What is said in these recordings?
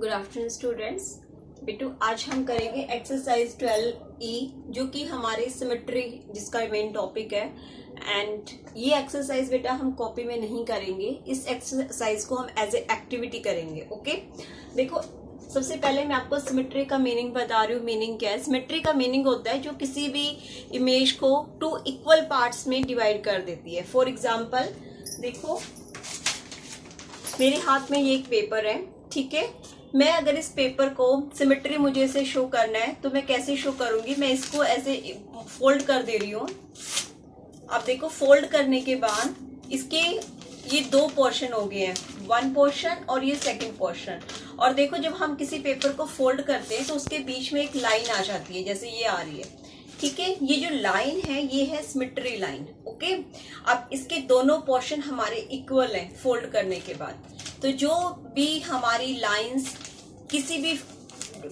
Good afternoon students. बेटू आज हम करेंगे एक्सरसाइज 12E जो कि हमारे सिमेट्री जिसका मेन टॉपिक है। एंड ये एक्सरसाइज बेटा हम कॉपी में नहीं करेंगे, इस एक्सरसाइज को हम एज ए एक्टिविटी करेंगे। ओके देखो, सबसे पहले मैं आपको सिमेट्री का मीनिंग बता रही हूँ। मीनिंग क्या है? सिमेट्री का मीनिंग होता है जो किसी भी इमेज को 2 इक्वल पार्ट्स में डिवाइड कर देती है। फॉर एग्जाम्पल देखो, मेरे हाथ में ये एक पेपर है, ठीक है। मैं अगर इस पेपर को सिमेट्री मुझे इसे शो करना है तो मैं कैसे शो करूंगी? मैं इसको ऐसे फोल्ड कर दे रही हूँ। अब देखो, फोल्ड करने के बाद इसके ये 2 पोर्शन हो गए हैं, 1 पोर्शन और ये 2nd पोर्शन। और देखो, जब हम किसी पेपर को फोल्ड करते हैं तो उसके बीच में एक लाइन आ जाती है, जैसे ये आ रही है, ठीक है। ये जो लाइन है ये है सिमेट्री लाइन। ओके, अब इसके दोनों पोर्शन हमारे इक्वल हैं फोल्ड करने के बाद। तो जो भी हमारी लाइंस किसी भी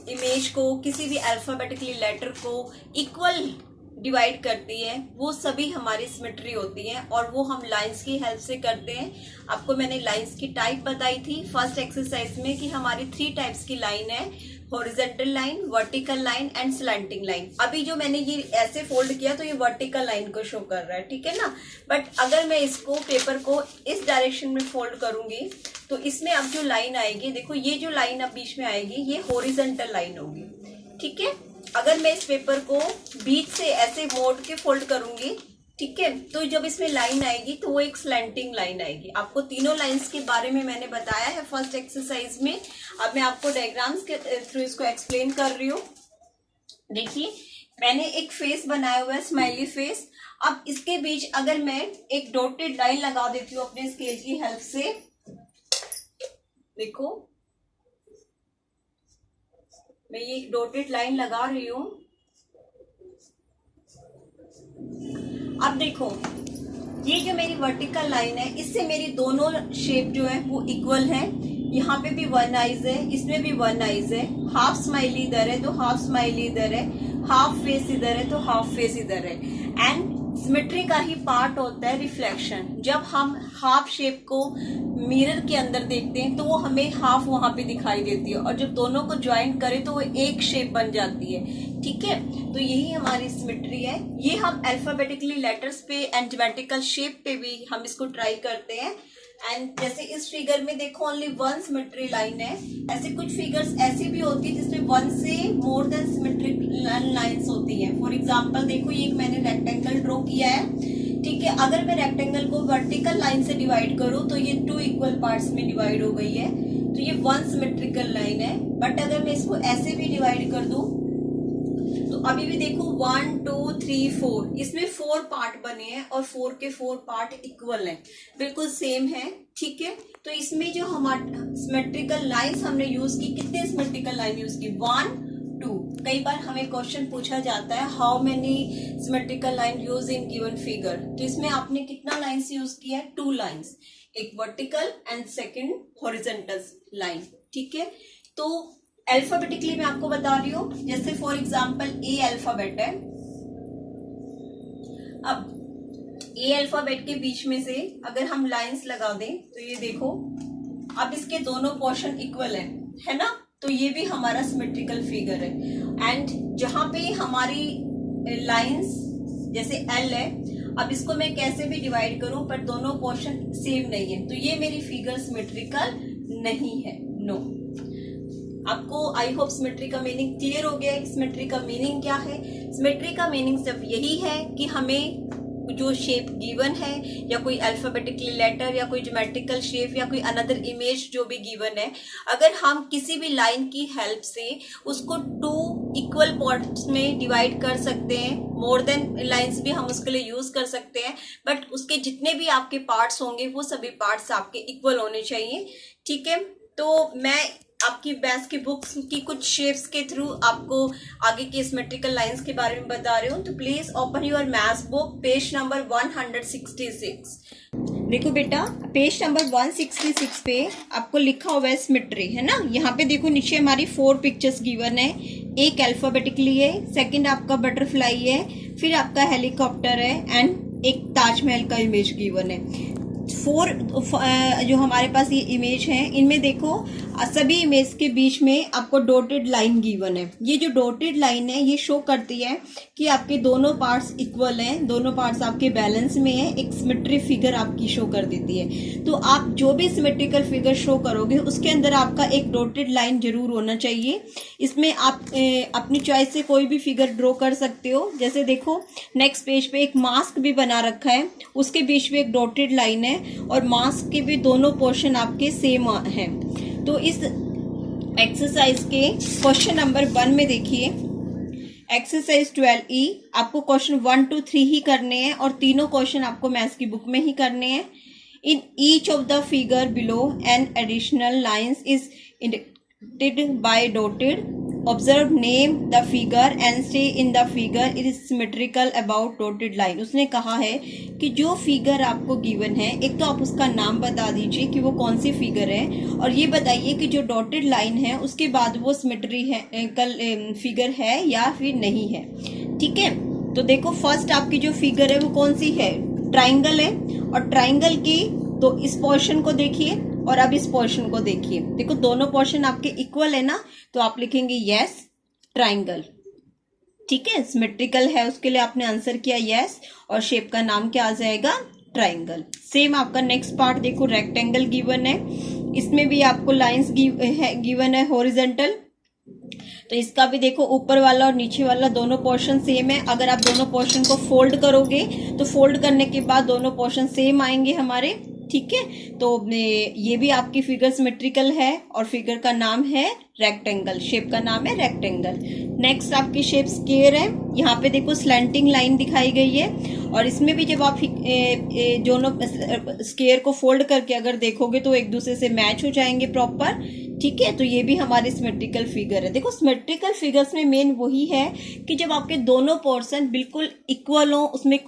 इमेज को, किसी भी अल्फाबेटिकली लेटर को इक्वल डिवाइड करती है, वो सभी हमारी सिमेट्री होती हैं और वो हम लाइंस की हेल्प से करते हैं। आपको मैंने लाइंस की टाइप बताई थी फर्स्ट एक्सरसाइज में कि हमारी 3 टाइप्स की लाइन है, horizontal line, vertical line and slanting line. अभी जो मैंने ये ऐसे फोल्ड किया तो ये वर्टिकल लाइन को शो कर रहा है, ठीक है ना। बट अगर मैं इसको पेपर को इस डायरेक्शन में फोल्ड करूंगी तो इसमें अब जो लाइन आएगी, देखो ये जो लाइन अब बीच में आएगी ये हॉरिजॉन्टल लाइन होगी, ठीक है। अगर मैं इस पेपर को बीच से ऐसे मोड़ के फोल्ड करूंगी, ठीक है, तो जब इसमें लाइन आएगी तो वो एक स्लैंटिंग लाइन आएगी। आपको तीनों लाइंस के बारे में मैंने बताया है फर्स्ट एक्सरसाइज में। अब मैं आपको डायग्राम्स के थ्रू इसको एक्सप्लेन कर रही हूँ। देखिए, मैंने एक फेस बनाया हुआ है, स्माइली फेस। अब इसके बीच अगर मैं एक डॉटेड लाइन लगा देती हूँ अपने स्केल की हेल्प से, देखो मैं ये एक डॉटेड लाइन लगा रही हूं। अब देखो, ये जो मेरी वर्टिकल लाइन है इससे मेरी दोनों शेप जो है वो इक्वल है। यहाँ पे भी 1 आइज है, इसमें भी 1 आइज है। हाफ स्माइली इधर है तो हाफ स्माइली इधर है, हाफ फेस इधर है तो हाफ फेस इधर है। एंड सिमेट्री का ही पार्ट होता है रिफ्लेक्शन। जब हम हाफ शेप को मिरर के अंदर देखते हैं तो वो हमें हाफ वहां पे दिखाई देती है, और जब दोनों को ज्वाइन करें तो वो एक शेप बन जाती है, ठीक है। तो यही हमारी सिमेट्री है। ये हम अल्फाबेटिकली लेटर्स पे एंड ज्योमेट्रिकल शेप पे भी हम इसको ट्राई करते हैं। एंड जैसे इस फिगर में देखो ओनली 1 सिमेट्री लाइन है। ऐसे कुछ फिगर्स ऐसी भी होती है जिसमें 1 से मोर देन सिमेट्रिक लाइंस होती हैं। फॉर एग्जांपल देखो, ये एक मैंने रेक्टेंगल ड्रॉ किया है, ठीक है। अगर मैं रेक्टेंगल को वर्टिकल लाइन से डिवाइड करूं तो ये 2 इक्वल पार्ट्स में डिवाइड हो गई है, तो ये 1 सिमेट्रिकल लाइन है। बट अगर मैं इसको ऐसे भी डिवाइड कर दूं तो अभी भी देखो 1 2 3 4, इसमें 4 पार्ट बने हैं और 4 के 4 पार्ट इक्वल हैं, बिल्कुल सेम है, ठीक है। तो इसमें जो हमारे सिमेट्रिकल लाइंस हमने यूज की, कितने सिमेट्रिकल लाइन यूज की? 1 2। कई बार हमें क्वेश्चन पूछा जाता है how many symmetrical line use in given figure, तो इसमें आपने कितना लाइंस यूज किया है? 2 लाइंस, एक vertical and 2nd horizontal line, ठीक है। तो अल्फाबेटिकली मैं आपको बता रही हूँ, जैसे फॉर एग्जाम्पल ए अल्फाबेट है। अब ए अल्फाबेट के बीच में से अगर हम लाइंस लगा दें तो ये देखो, अब इसके दोनों पोर्शन इक्वल है ना, तो ये भी हमारा सिमेट्रिकल फिगर है। एंड जहां पे हमारी लाइंस जैसे एल है, अब इसको मैं कैसे भी डिवाइड करूं पर दोनों पोर्शन सेम नहीं है, तो ये मेरी फिगर सिमेट्रिकल नहीं है, नो। आपको आई होप सिमेट्री का मीनिंग क्लियर हो गया है। सिमेट्री का मीनिंग क्या है? सिमेट्री का मीनिंग सिर्फ यही है कि हमें जो शेप गिवन है, या कोई अल्फाबेटिकली लेटर या कोई ज्योमेट्रिकल शेप या कोई अनदर इमेज जो भी गिवन है, अगर हम किसी भी लाइन की हेल्प से उसको 2 इक्वल पार्ट्स में डिवाइड कर सकते हैं, मोर देन लाइंस भी हम उसके लिए यूज कर सकते हैं, बट उसके जितने भी आपके पार्ट्स होंगे वो सभी पार्ट्स आपके इक्वल होने चाहिए, ठीक है। तो मैं आपकी मैथ्स की बुक्स की कुछ शेप्स के थ्रू आपको आगे के सिमेट्रिकल लाइंस के बारे में बता रही हूँ। तो please open your maths book, page number 166। देखो बेटा, पेज नंबर 166 पे आपको लिखा हुआ है सिमेट्री, है ना। यहाँ पे देखो नीचे हमारी 4 पिक्चर्स गिवन है। एक अल्फाबेटिकली है, 2nd आपका बटरफ्लाई है, फिर आपका हेलीकॉप्टर है एंड एक ताजमहल का इमेज गिवन है। 4 जो हमारे पास ये इमेज है, इनमें देखो सभी इमेज के बीच में आपको डॉटेड लाइन गिवन है। ये जो डॉटेड लाइन है ये शो करती है कि आपके दोनों पार्ट्स इक्वल हैं, दोनों पार्ट्स आपके बैलेंस में है, एक सिमेट्री फिगर आपकी शो कर देती है। तो आप जो भी सिमेट्रिकल फिगर शो करोगे उसके अंदर आपका एक डॉटेड लाइन जरूर होना चाहिए। इसमें आप अपनी चॉइस से कोई भी फिगर ड्रॉ कर सकते हो। जैसे देखो नेक्स्ट पेज पे एक मास्क भी बना रखा है, उसके बीच में एक डॉटेड लाइन है और मास्क के भी दोनों पोर्शन आपके सेम है। तो इस एक्सरसाइज के क्वेश्चन नंबर 1 में देखिए, एक्सरसाइज 12E आपको क्वेश्चन 1 to 3 ही करने हैं और तीनों क्वेश्चन आपको मैथ्स की बुक में ही करने हैं। In each of the figure below an additional lines is indicated by dotted. Observe name the figure and stay in the figure it is symmetrical about dotted line. उसने कहा है कि जो फिगर आपको गिवन है, एक तो आप उसका नाम बता दीजिए कि वो कौन सी फिगर है, और ये बताइए कि जो डॉटेड लाइन है उसके बाद वो सिमेट्रिकल फिगर है या फिर नहीं है। ठीक है, तो देखो फर्स्ट आपकी जो फिगर है वो कौन सी है, ट्राइंगल है। और ट्राइंगल की तो इस पोर्शन को देखिए और अब इस पोर्शन को देखिए, देखो दोनों पोर्शन आपके इक्वल है ना, तो आप लिखेंगे यस ट्राइंगल। ठीक है, सिमेट्रिकल है उसके लिए आपने आंसर किया यस, और शेप का नाम क्या आ जाएगा, ट्राइंगल। सेम आपका नेक्स्ट पार्ट देखो, रेक्टेंगल गिवन है, इसमें भी आपको लाइंस गिवन है हॉरिजॉन्टल। तो इसका भी देखो ऊपर वाला और नीचे वाला दोनों पोर्शन सेम है। अगर आप दोनों पोर्शन को फोल्ड करोगे तो फोल्ड करने के बाद दोनों पोर्शन सेम आएंगे हमारे। ठीक है, तो ये भी आपकी फिगर सिमेट्रिकल है और फिगर का नाम है रेक्टेंगल, शेप का नाम है रेक्टेंगल। नेक्स्ट आपकी शेप स्क्वायर है, यहाँ पे देखो स्लैंटिंग लाइन दिखाई गई है, और इसमें भी जब आप दोनों स्क्वायर को फोल्ड करके अगर देखोगे तो एक दूसरे से मैच हो जाएंगे प्रॉपर। ठीक है, तो ये भी हमारी सिमेट्रिकल फिगर है। देखो सिमेट्रिकल फिगर्स में मेन वही है कि जब आपके दोनों पोर्शन बिल्कुल इक्वल हो, उसमें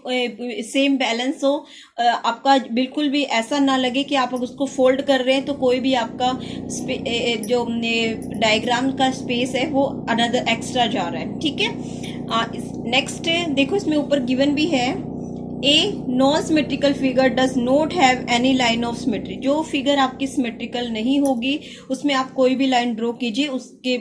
सेम बैलेंस हो, आपका बिल्कुल भी ऐसा ना लगे कि आप उसको फोल्ड कर रहे हैं तो कोई भी आपका जो डायग्राम का स्पेस है वो अनदर एक्स्ट्रा जा रहा है। ठीक है, नेक्स्ट देखो इसमें ऊपर गिवन भी है, a non symmetrical figure does not have any line of symmetry. जो फिगर आपकी सिमेट्रिकल नहीं होगी उसमें आप कोई भी लाइन ड्रॉ कीजिए, उसके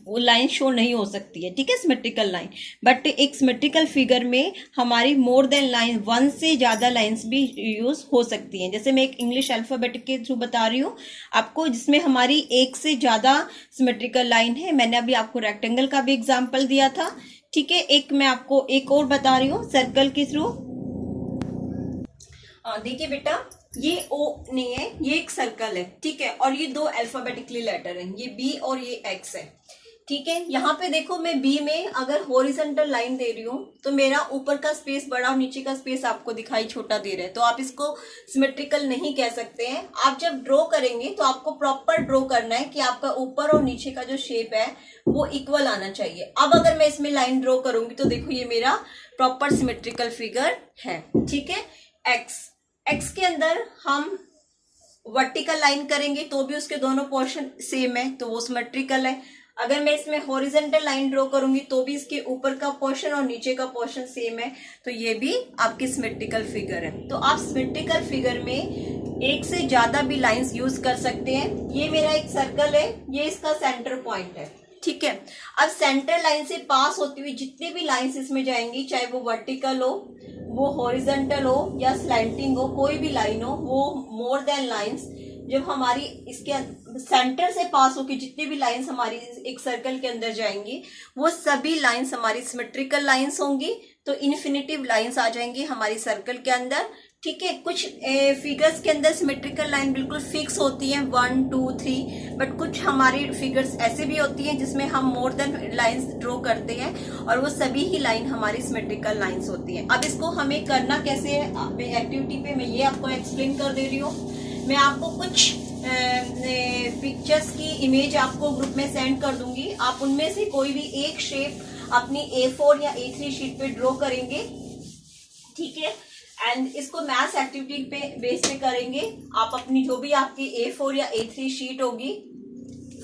वो लाइन शो नहीं हो सकती है। ठीक है, सिमेट्रिकल लाइन। बट एक सिमेट्रिकल फिगर में हमारी मोर देन लाइन, 1 से ज्यादा लाइंस भी यूज हो सकती हैं। जैसे मैं एक इंग्लिश अल्फाबेट के थ्रू बता रही हूँ आपको, जिसमें हमारी एक से ज्यादा सिमेट्रिकल लाइन है। मैंने अभी आपको रेक्टेंगल का भी एग्जाम्पल दिया था। ठीक है, एक मैं आपको एक और बता रही हूँ सर्कल के थ्रू। देखिए बेटा, ये ओ नहीं है, ये एक सर्कल है। ठीक है, और ये दो अल्फाबेटिकली लेटर हैं, ये बी और ये एक्स है। ठीक है, यहाँ पे देखो मैं बी में अगर हॉरिजॉन्टल लाइन दे रही हूँ तो मेरा ऊपर का स्पेस बड़ा और नीचे का स्पेस आपको दिखाई छोटा दे रहा है, तो आप इसको सिमेट्रिकल नहीं कह सकते हैं। आप जब ड्रॉ करेंगे तो आपको प्रॉपर ड्रॉ करना है कि आपका ऊपर और नीचे का जो शेप है वो इक्वल आना चाहिए। अब अगर मैं इसमें लाइन ड्रॉ करूंगी तो देखो ये मेरा प्रॉपर सिमेट्रिकल फिगर है। ठीक है, एक्स के अंदर हम वर्टिकल लाइन करेंगे तो भी उसके दोनों पोर्शन सेम है, तो वो सिमेट्रिकल है। अगर मैं इसमें हॉरिजॉन्टल लाइन ड्रॉ करूंगी तो भी इसके ऊपर का पोर्शन और नीचे का पोर्शन सेम है, तो ये भी आपकी सिमेट्रिकल फिगर है। तो आप सिमेट्रिकल फिगर में एक से ज्यादा भी लाइंस यूज कर सकते हैं। ये मेरा एक सर्कल है, ये इसका सेंटर पॉइंट है। ठीक है, अब सेंटर लाइन से पास होती हुई जितनी भी लाइंस इसमें जाएंगी, चाहे वो वर्टिकल हो, वो हॉरिजॉन्टल हो या स्लैंटिंग हो, कोई भी लाइन हो, वो मोर देन लाइंस जब हमारी इसके सेंटर से पास होकर जितनी भी लाइंस हमारी एक सर्कल के अंदर जाएंगी वो सभी लाइंस हमारी सिमेट्रिकल लाइंस होंगी। तो इन्फिनिटिव लाइंस आ जाएंगी हमारी सर्कल के अंदर। ठीक है, कुछ फिगर्स के अंदर सिमेट्रिकल लाइन बिल्कुल फिक्स होती है 1 2 3, बट कुछ हमारी फिगर्स ऐसे भी होती हैं जिसमें हम मोर देन लाइंस ड्रॉ करते हैं और वो सभी ही लाइन हमारी सिमेट्रिकल लाइंस होती हैं। अब इसको हमें करना कैसे है, एक्टिविटी पे मैं ये आपको एक्सप्लेन कर दे रही हूँ। मैं आपको कुछ पिक्चर्स की इमेज आपको ग्रुप में सेंड कर दूंगी, आप उनमें से कोई भी एक शेप अपनी A4 या A3 शीट पे ड्रॉ करेंगे। ठीक है, एंड इसको मैथ्स एक्टिविटी पे बेस पे करेंगे। आप अपनी जो भी आपकी A4 या A3 शीट होगी,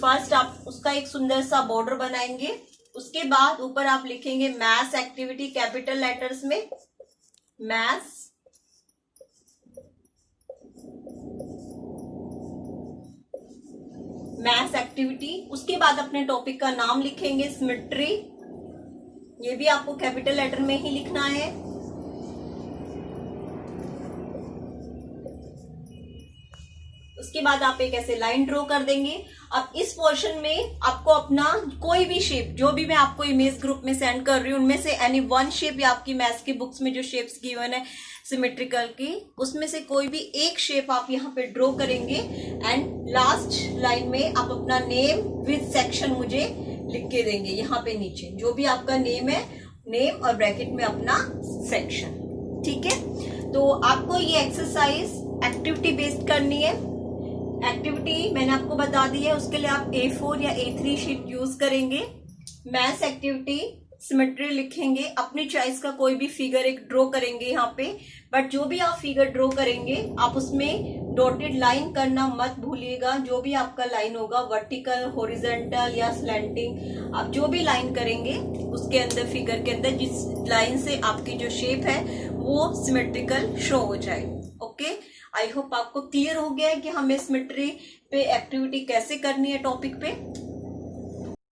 फर्स्ट आप उसका एक सुंदर सा बॉर्डर बनाएंगे, उसके बाद ऊपर आप लिखेंगे मैथ्स एक्टिविटी कैपिटल लेटर्स में, मैथ्स मैथ्स एक्टिविटी, उसके बाद अपने टॉपिक का नाम लिखेंगे सिमेट्री, ये भी आपको कैपिटल लेटर में ही लिखना है। उसके बाद आप एक ऐसे लाइन ड्रॉ कर देंगे। अब इस पोर्शन में आपको अपना कोई भी शेप, जो भी मैं आपको इमेज ग्रुप में सेंड कर रही हूँ, उनमें से एनी वन शेप, या आपकी मैथ्स की बुक्स में जो शेप्स गिवन है सिमेट्रिकल की, उसमें से कोई भी एक शेप आप यहाँ पे ड्रॉ करेंगे। एंड लास्ट लाइन में आप अपना नेम विद सेक्शन मुझे लिख के देंगे यहाँ पे नीचे, जो भी आपका नेम है, नेम और ब्रैकेट में अपना सेक्शन। ठीक है, तो आपको ये एक्सरसाइज एक्टिविटी बेस्ड करनी है। एक्टिविटी मैंने आपको बता दी है, उसके लिए आप A4 या A3 शीट यूज करेंगे। मैथ्स एक्टिविटी सिमेट्री लिखेंगे, अपनी चॉइस का कोई भी फिगर एक ड्रॉ करेंगे यहाँ पे, बट जो भी आप फिगर ड्रॉ करेंगे आप उसमें डॉटेड लाइन करना मत भूलिएगा। जो भी आपका लाइन होगा, वर्टिकल, हॉरिजॉन्टल या स्लैंटिंग, आप जो भी लाइन करेंगे उसके अंदर, फिगर के अंदर, जिस लाइन से आपकी जो शेप है वो सिमेट्रिकल शो हो जाए। ओके, आई होप आपको क्लियर हो गया है कि हमें सिमेट्री पे एक्टिविटी कैसे करनी है टॉपिक पे।